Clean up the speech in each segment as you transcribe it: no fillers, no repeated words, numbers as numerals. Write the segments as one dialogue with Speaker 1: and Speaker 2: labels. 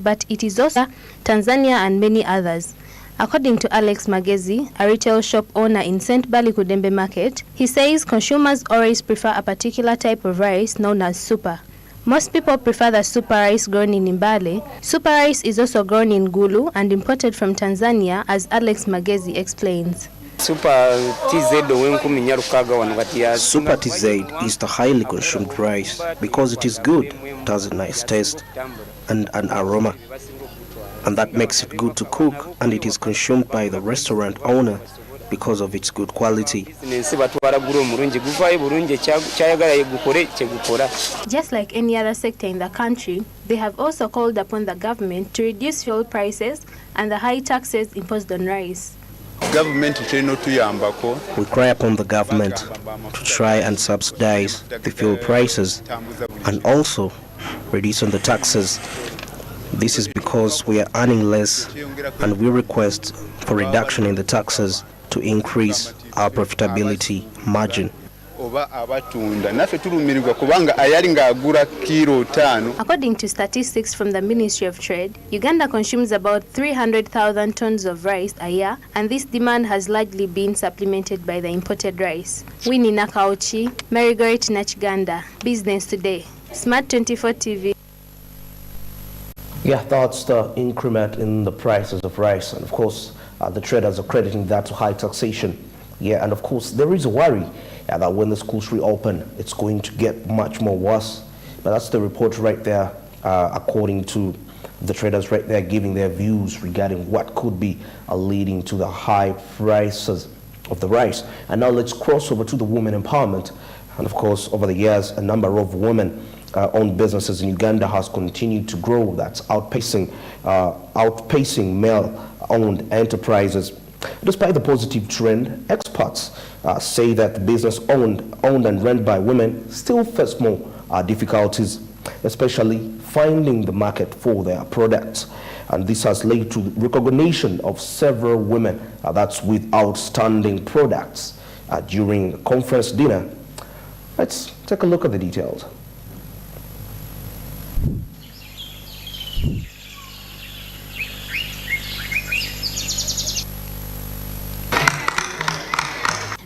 Speaker 1: but it is also Tanzania and many others. According to Alex Magezi, a retail shop owner in St. Bali Kudembe Market, he says consumers always prefer a particular type of rice known as super. Most people prefer the super rice grown in Mbale. Super rice is also grown in Gulu and imported from Tanzania, as Alex Magezi explains.
Speaker 2: Super TZ is the highly consumed rice because it is good, it has a nice taste and an aroma. And that makes it good to cook, and it is consumed by the restaurant owner because of its good quality.
Speaker 1: Just like any other sector in the country, they have also called upon the government to reduce fuel prices and the high taxes imposed on rice.
Speaker 2: We cry upon the government to try and subsidize the fuel prices and also reduce on the taxes. This is because we are earning less, and we request for reduction in the taxes to increase our profitability margin.
Speaker 1: According to statistics from the Ministry of Trade, Uganda consumes about 300,000 tons of rice a year, and this demand has largely been supplemented by the imported rice. Winnie Nakauchi, Margaret Nachiganda, Business Today, Smart 24 TV.
Speaker 2: Yeah, that's the increment in the prices of rice, and of course the traders are crediting that to high taxation. Yeah, and of course there is a worry that when the schools reopen, it's going to get much more worse. But that's the report right there, according to the traders right there, giving their views regarding what could be leading to the high prices of the rice. And now let's cross over to the women empowerment. And of course, over the years, a number of women owned businesses in Uganda has continued to grow. That's outpacing male-owned enterprises. Despite the positive trend, experts say that the business owned and run by women still face more difficulties, especially finding the market for their products. And this has led to recognition of several women that's with outstanding products during a conference dinner. Let's take a look at the details.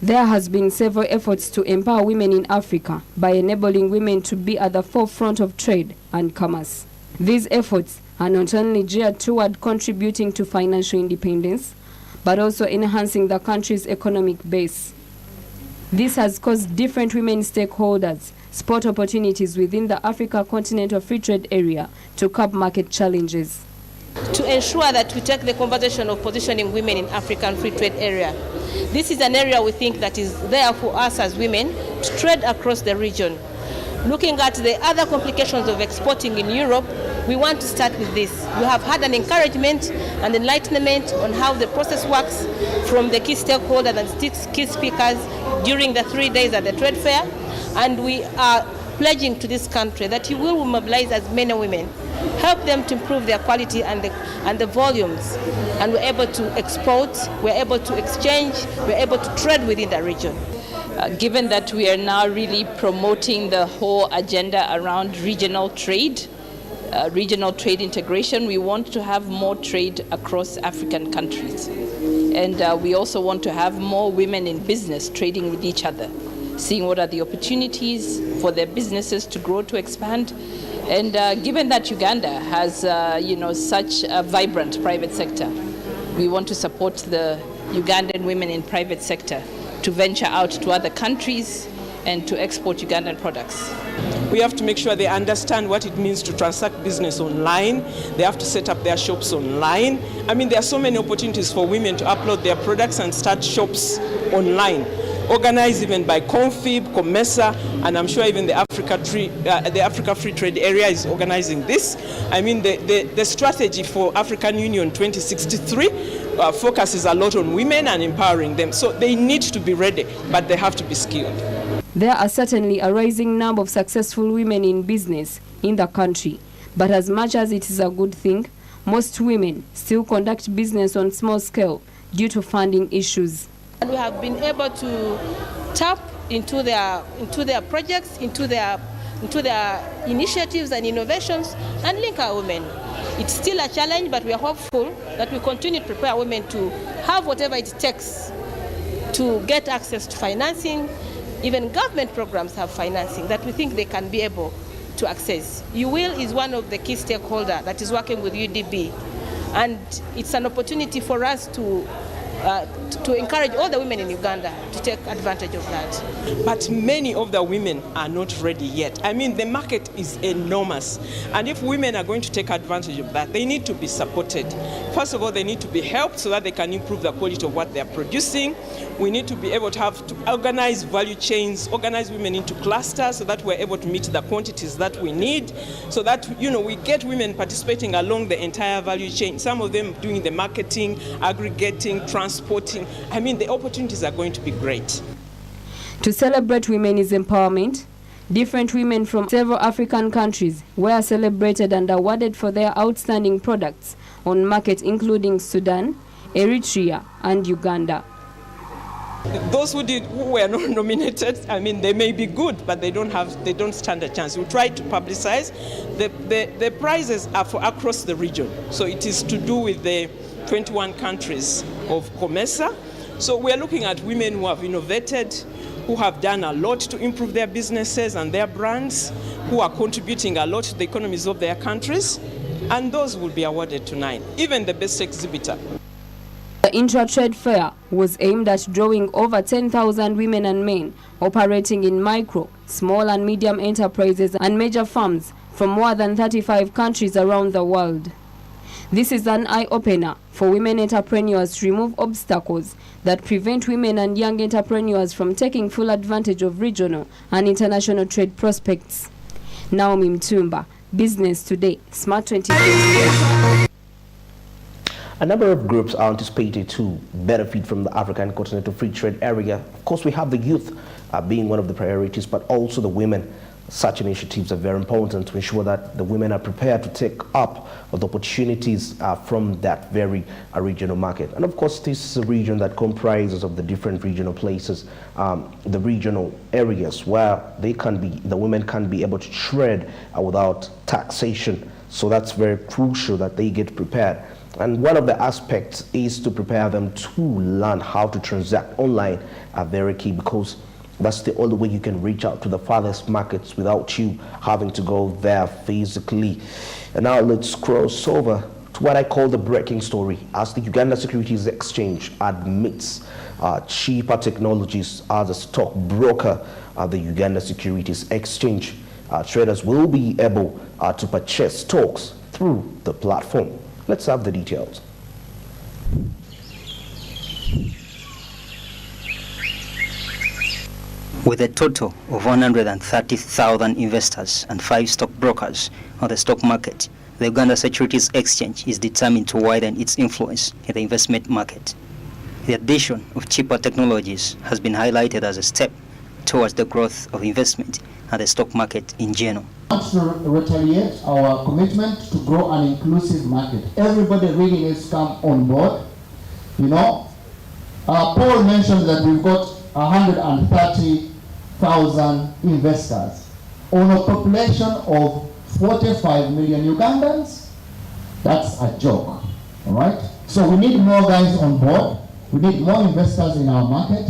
Speaker 3: There has been several efforts to empower women in Africa by enabling women to be at the forefront of trade and commerce. These efforts are not only geared toward contributing to financial independence, but also enhancing the country's economic base. This has caused different women stakeholders spot opportunities within the Africa Continental Free Trade Area to curb market challenges.
Speaker 4: To ensure that we take the conversation of positioning women in African Free Trade Area. This is an area we think that is there for us as women to trade across the region. Looking at the other complications of exporting in Europe, we want to start with this. We have had an encouragement and enlightenment on how the process works from the key stakeholders and key speakers during the 3 days at the trade fair, and we are pledging to this country that you will mobilize as many women, help them to improve their quality and the volumes, and we're able to export, we're able to exchange, we're able to trade within the region.
Speaker 5: Given that we are now really promoting the whole agenda around regional trade integration, we want to have more trade across African countries. And we also want to have more women in business trading with each other, seeing what are the opportunities for their businesses to grow, to expand. And given that Uganda has such a vibrant private sector, we want to support the Ugandan women in private sector to venture out to other countries and to export Ugandan products.
Speaker 6: We have to make sure they understand what it means to transact business online. They have to set up their shops online. I mean, there are so many opportunities for women to upload their products and start shops online, organized even by Confib, COMESA, and I'm sure even the Africa Free Trade Area is organizing this. I mean, the strategy for African Union 2063 focuses a lot on women and empowering them. So they need to be ready, but they have to be skilled.
Speaker 3: There are certainly a rising number of successful women in business in the country, but as much as it is a good thing, most women still conduct business on small scale due to funding issues.
Speaker 4: And we have been able to tap into their projects, into their initiatives and innovations, and link our women. It's still a challenge, but we are hopeful that we continue to prepare women to have whatever it takes to get access to financing. Even government programs have financing that we think they can be able to access. UWIL is one of the key stakeholders that is working with UDB, and it's an opportunity for us to encourage all the women in Uganda to take advantage of that.
Speaker 6: But many of the women are not ready yet. I mean, the market is enormous. And if women are going to take advantage of that, they need to be supported. First of all, they need to be helped so that they can improve the quality of what they are producing. We need to be able to organize value chains, organize women into clusters so that we're able to meet the quantities that we need, so that, we get women participating along the entire value chain. Some of them doing the marketing, aggregating, transporting. I mean, the opportunities are going to be great.
Speaker 3: To celebrate women's empowerment, different women from several African countries were celebrated and awarded for their outstanding products on markets including Sudan, Eritrea, and Uganda.
Speaker 6: Those who were not nominated, I mean, they may be good, but they don't stand a chance. We try to publicize. The prizes are for across the region. So it is to do with the 21 countries of COMESA. So we are looking at women who have innovated, who have done a lot to improve their businesses and their brands, who are contributing a lot to the economies of their countries, and those will be awarded tonight, even the best exhibitor.
Speaker 3: The intra-trade fair was aimed at drawing over 10,000 women and men operating in micro, small and medium enterprises and major firms from more than 35 countries around the world. This is an eye-opener for women entrepreneurs to remove obstacles that prevent women and young entrepreneurs from taking full advantage of regional and international trade prospects. Naomi Mtumba, Business Today, Smart 24.
Speaker 2: A number of groups are anticipated to benefit from the African Continental Free Trade Area. Of course, we have the youth being one of the priorities, but also the women. Such initiatives are very important to ensure that the women are prepared to take up the opportunities from that very regional market. And of course, this is a region that comprises of the different regional places, the regional areas where the women can be able to trade without taxation. So that's very crucial that they get prepared. And one of the aspects is to prepare them to learn how to transact online are very key, because that's the only way you can reach out to the farthest markets without you having to go there physically. And now let's cross over to what I call the breaking story, as the Uganda Securities Exchange admits cheaper technologies as a stockbroker at the Uganda Securities Exchange. Traders will be able to purchase stocks through the platform. Let's have the details.
Speaker 7: With a total of 130,000 investors and 5 stockbrokers on the stock market, the Uganda Securities Exchange is determined to widen its influence in the investment market. The addition of cheaper technologies has been highlighted as a step towards the growth of investment and the stock market in general.
Speaker 8: To retaliate our commitment to grow an inclusive market. Everybody really needs to come on board. Paul mentioned that we've got 130,000 investors on a population of 45 million Ugandans. That's a joke, all right? So we need more guys on board. We need more investors in our market.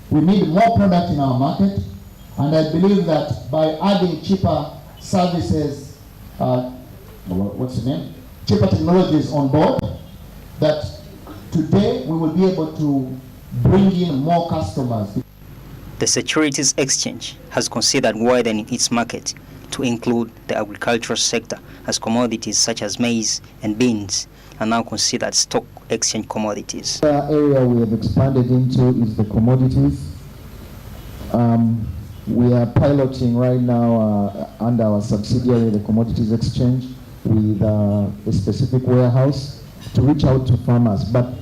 Speaker 8: We need more product in our market. And I believe that by adding cheaper services, cheaper technologies on board, that today we will be able to bring in more customers.
Speaker 7: The Securities Exchange has considered widening its market to include the agricultural sector, as commodities such as maize and beans are now considered stock exchange commodities.
Speaker 8: The area we have expanded into is the commodities. We are piloting right now under our subsidiary, the Commodities Exchange, with a specific warehouse to reach out to farmers. But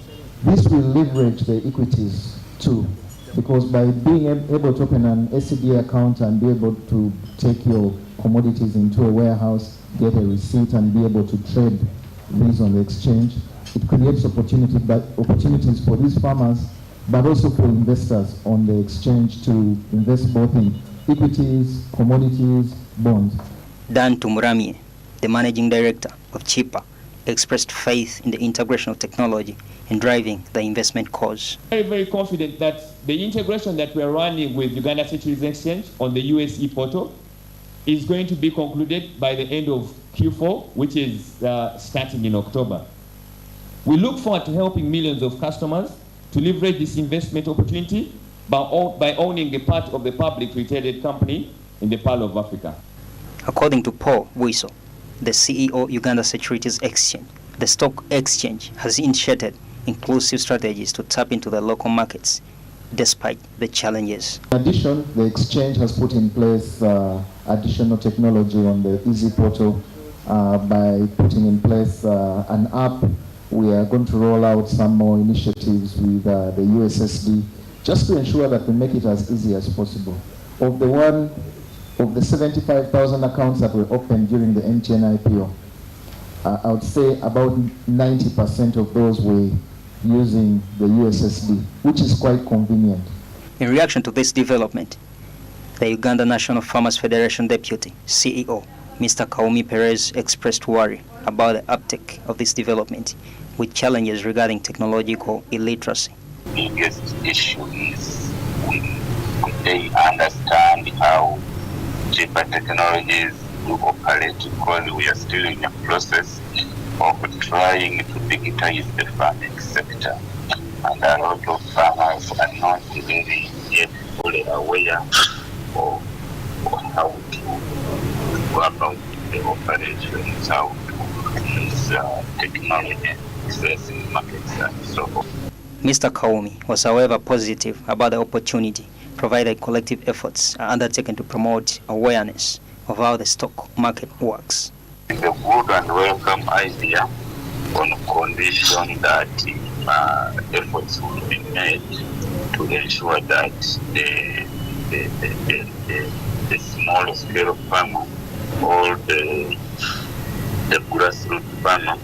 Speaker 8: this will leverage the equities too, because by being able to open an SCB account and be able to take your commodities into a warehouse, get a receipt and be able to trade these on the exchange, it creates opportunities for these farmers, but also for investors on the exchange to invest both in equities, commodities, bonds.
Speaker 7: Dan Tumuramie, the managing director of CHIPA, expressed faith in the integration of technology in driving the investment cause.
Speaker 9: Very confident that the integration that we are running with Uganda Securities Exchange on the USE portal is going to be concluded by the end of Q4, which is starting in October. We look forward to helping millions of customers to leverage this investment opportunity by owning a part of the publicly traded company in the Pearl of Africa.
Speaker 7: According to Paul Wiso, the CEO Uganda Securities Exchange, the stock exchange has initiated inclusive strategies to tap into the local markets despite the challenges.
Speaker 8: In addition, the exchange has put in place additional technology on the Easy portal by putting in place an app. We are going to roll out some more initiatives with the USSD just to ensure that we make it as easy as possible. Of the 75,000 accounts that were opened during the MTN IPO, I would say about 90% of those were using the USSD, which is quite convenient.
Speaker 7: In reaction to this development, the Uganda National Farmers Federation Deputy CEO, Mr. Kaumi Perez, expressed worry about the uptake of this development with challenges regarding technological illiteracy.
Speaker 10: The biggest issue is they understand how cheaper technologies do operate, because we are still in a process of trying to digitize the farming sector, and a lot of farmers are not really yet fully aware of how to go about the operations, how to use technology, accessing markets, and so forth.
Speaker 7: Mr. Kaumi was, however, positive about the opportunity provided collective efforts are undertaken to promote awareness of how the stock market works.
Speaker 10: It's a good and welcome idea on condition that efforts will be made to ensure that the small scale farmer or the grassroots farmer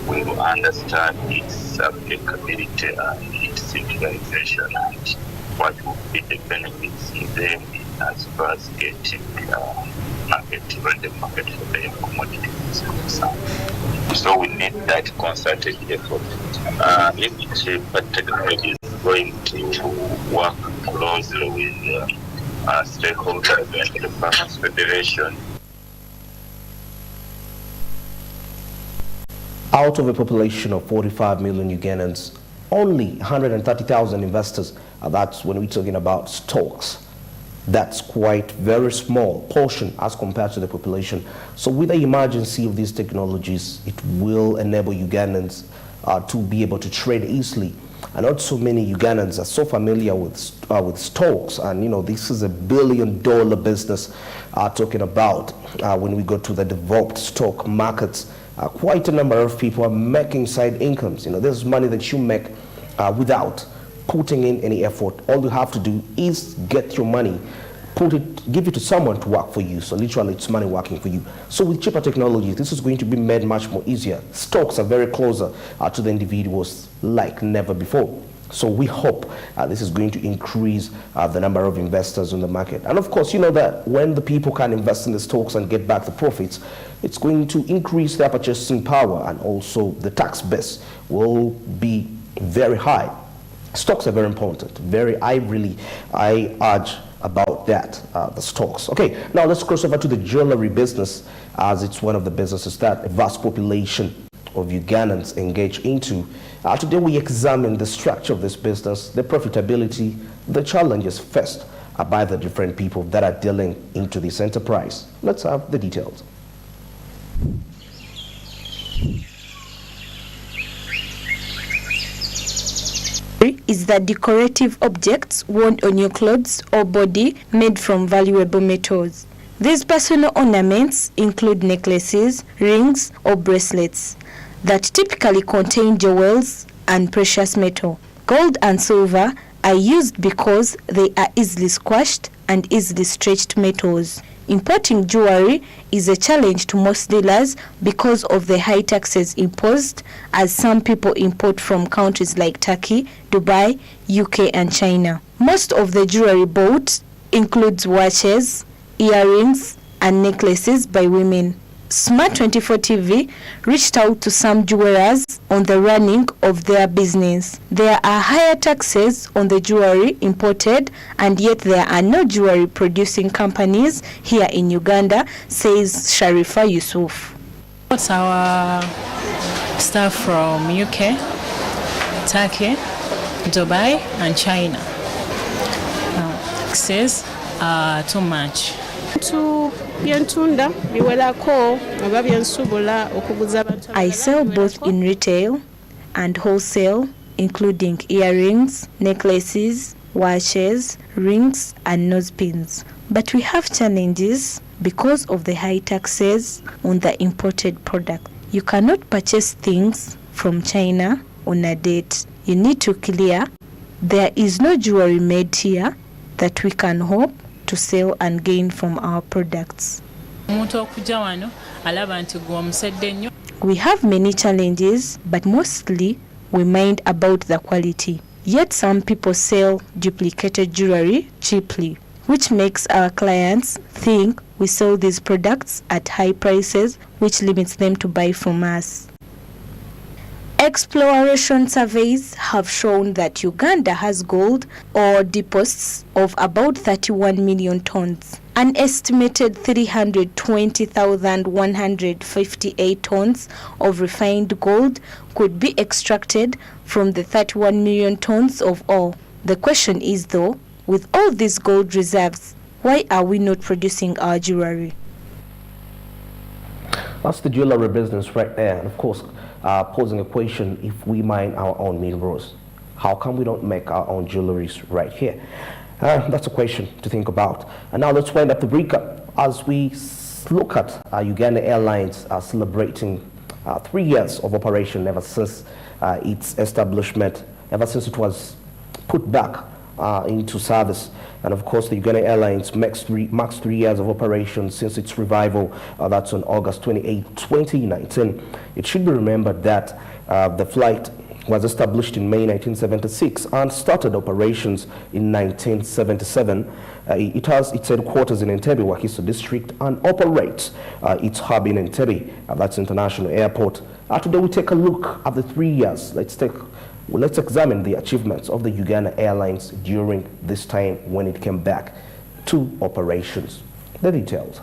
Speaker 10: will understand its applicability and its utilization and what will be the benefits in them as far as getting market for their commodities. So we need that concerted effort. If cheaper technology is going to work closely with stakeholders like the Farmers Federation.
Speaker 2: Out of a population of 45 million Ugandans, only 130,000 investors, that's when we're talking about stocks. That's quite very small portion as compared to the population. So with the emergency of these technologies, it will enable Ugandans to be able to trade easily. And not so many Ugandans are so familiar with stocks, and you know, this is $1 billion business talking about when we go to the developed stock markets. Quite a number of people are making side incomes. You know, there's money that you make without putting in any effort. All you have to do is get your money, give it to someone to work for you. So literally it's money working for you. So with cheaper technology, this is going to be made much more easier. Stocks are very closer to the individuals like never before. So we hope this is going to increase the number of investors in the market. And of course, you know that when the people can invest in the stocks and get back the profits, it's going to increase their purchasing power, and also the tax base will be very high. Stocks are very important. I urge about that, the stocks. Okay, now let's cross over to the jewelry business, as it's one of the businesses that a vast population of Ugandans engage into. Today we examine the structure of this business, the profitability, the challenges faced by the different people that are dealing into this enterprise. Let's have the details.
Speaker 11: Is that decorative objects worn on your clothes or body made from valuable metals. These personal ornaments include necklaces, rings, or bracelets that typically contain jewels and precious metal. Gold and silver are used because they are easily squashed and easily stretched metals. Importing jewelry is a challenge to most dealers because of the high taxes imposed, as some people import from countries like Turkey, Dubai, UK and China. Most of the jewelry bought includes watches, earrings and necklaces by women. Smart 24 TV reached out to some jewelers on the running of their business. There are higher taxes on the jewelry imported, and yet there are no jewelry producing companies here in Uganda, says Sharifa Yusuf.
Speaker 12: What's our staff from UK, Turkey, Dubai and China? Taxes are too much.
Speaker 11: I sell both in retail and wholesale, including earrings, necklaces, watches, rings and nose pins. But we have challenges because of the high taxes on the imported product. You cannot purchase things from China on a date. You need to clear. There is no jewelry made here that we can hope to sell and gain from our products. We have many challenges, but mostly we mind about the quality. Yet some people sell duplicated jewelry cheaply, which makes our clients think we sell these products at high prices, which limits them to buy from us. Exploration surveys have shown that Uganda has gold ore deposits of about 31 million tons. An estimated 320,158 tons of refined gold could be extracted from the 31 million tons of ore. The question is, though, with all these gold reserves, why are we not producing our jewelry?
Speaker 2: That's the jewelry business right there. And of course, posing a question, if we mine our own minerals, how come we don't make our own jewelries right here? That's a question to think about. And now let's wind up the recap as we look at Uganda Airlines celebrating 3 years of operation ever since its establishment, ever since it was put back into service. And of course, the Uganda Airlines marks 3 years of operation since its revival. That's on August 28, 2019. It should be remembered that the flight was established in May 1976 and started operations in 1977. It has its headquarters in Entebbe, Wakiso District, and operates its hub in Entebbe. That's International Airport. Today we take a look at the 3 years. Let's examine the achievements of the Uganda Airlines during this time when it came back to operations. The details.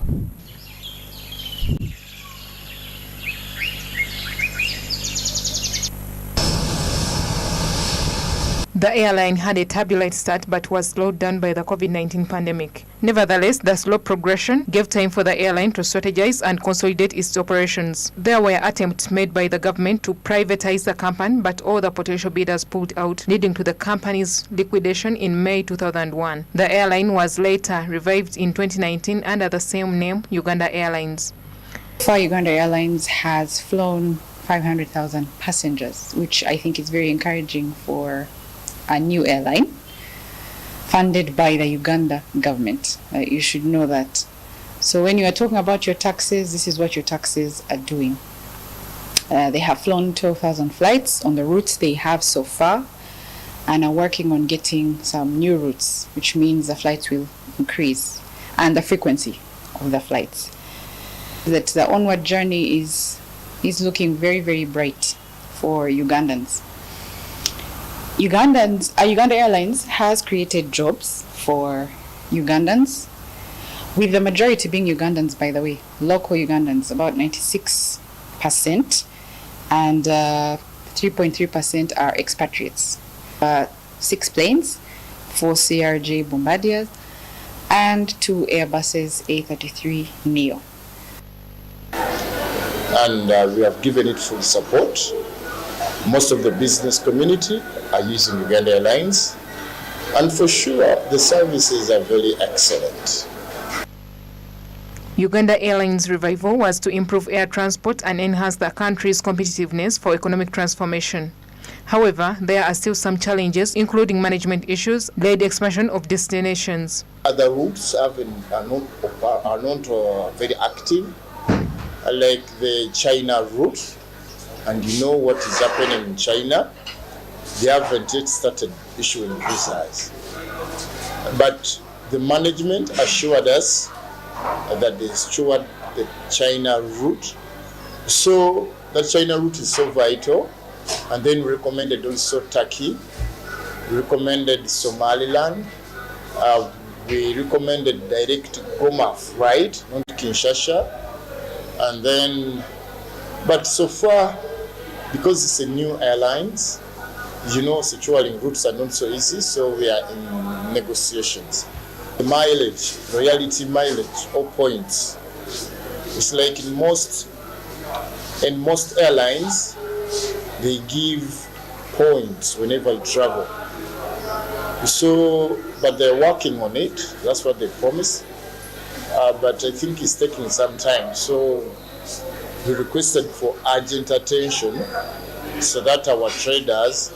Speaker 13: The airline had a turbulent start but was slowed down by the COVID-19 pandemic. Nevertheless, the slow progression gave time for the airline to strategize and consolidate its operations. There were attempts made by the government to privatize the company, but all the potential bidders pulled out, leading to the company's liquidation in May 2001. The airline was later revived in 2019 under the same name, Uganda Airlines.
Speaker 14: Uganda Airlines has flown 500,000 passengers, which I think is very encouraging for a new airline funded by the Uganda government. You should know that. So when you are talking about your taxes, this is what your taxes are doing. They have flown 12,000 flights on the routes they have so far and are working on getting some new routes, which means the flights will increase and the frequency of the flights. That the onward journey is looking very, very bright for Ugandans. Uganda Airlines has created jobs for Ugandans, with the majority being Ugandans, by the way, local Ugandans, about 96%, and 3.3% are expatriates. 6 planes, 4 CRJ Bombardiers, and 2 Airbuses A330neo.
Speaker 15: And we have given it full support. Most of the business community are using Uganda Airlines, and for sure the services are very excellent.
Speaker 13: Uganda Airlines' revival was to improve air transport and enhance the country's competitiveness for economic transformation. However, there are still some challenges, including management issues, delayed expansion of destinations.
Speaker 15: Other routes are not very active, like the China route. And you know what is happening in China. They haven't yet started issuing visas. But the management assured us that the the China route. So that China route is so vital. And then we recommended also Turkey. We recommended Somaliland. We recommended direct Goma flight, not Kinshasa. And then, but so far, because it's a new airlines, you know, securing routes are not so easy, so we are in negotiations. The mileage, reality mileage, or points. It's like in most airlines, they give points whenever you travel. So, but they're working on it. That's what they promised. But I think it's taking some time. So we requested for urgent attention so that our traders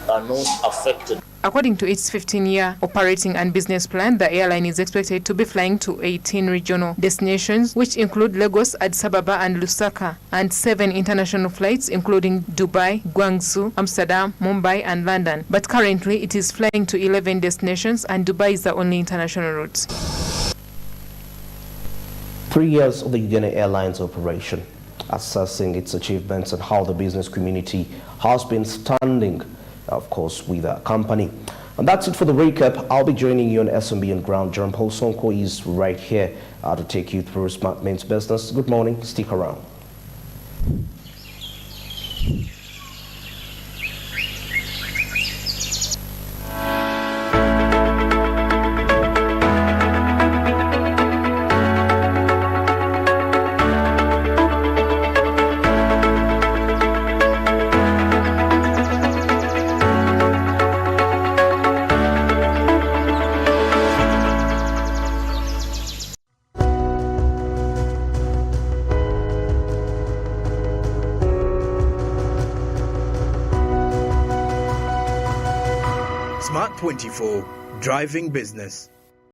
Speaker 15: are not affected.
Speaker 13: According to its 15-year operating and business plan, the airline is expected to be flying to 18 regional destinations, which include Lagos, Addis Ababa, and Lusaka, and 7 international flights, including Dubai, Guangzhou, Amsterdam, Mumbai, and London. But currently, it is flying to 11 destinations, and Dubai is the only international route.
Speaker 2: 3 years of the Uganda Airlines operation, assessing its achievements and how the business community has been standing, of course, with the company. And that's it for the recap. I'll be joining you on SMB on ground. Jerome Paul Sonko is right here to take you through Smart Main's business. Good morning. Stick around.
Speaker 16: Smart 24, driving business.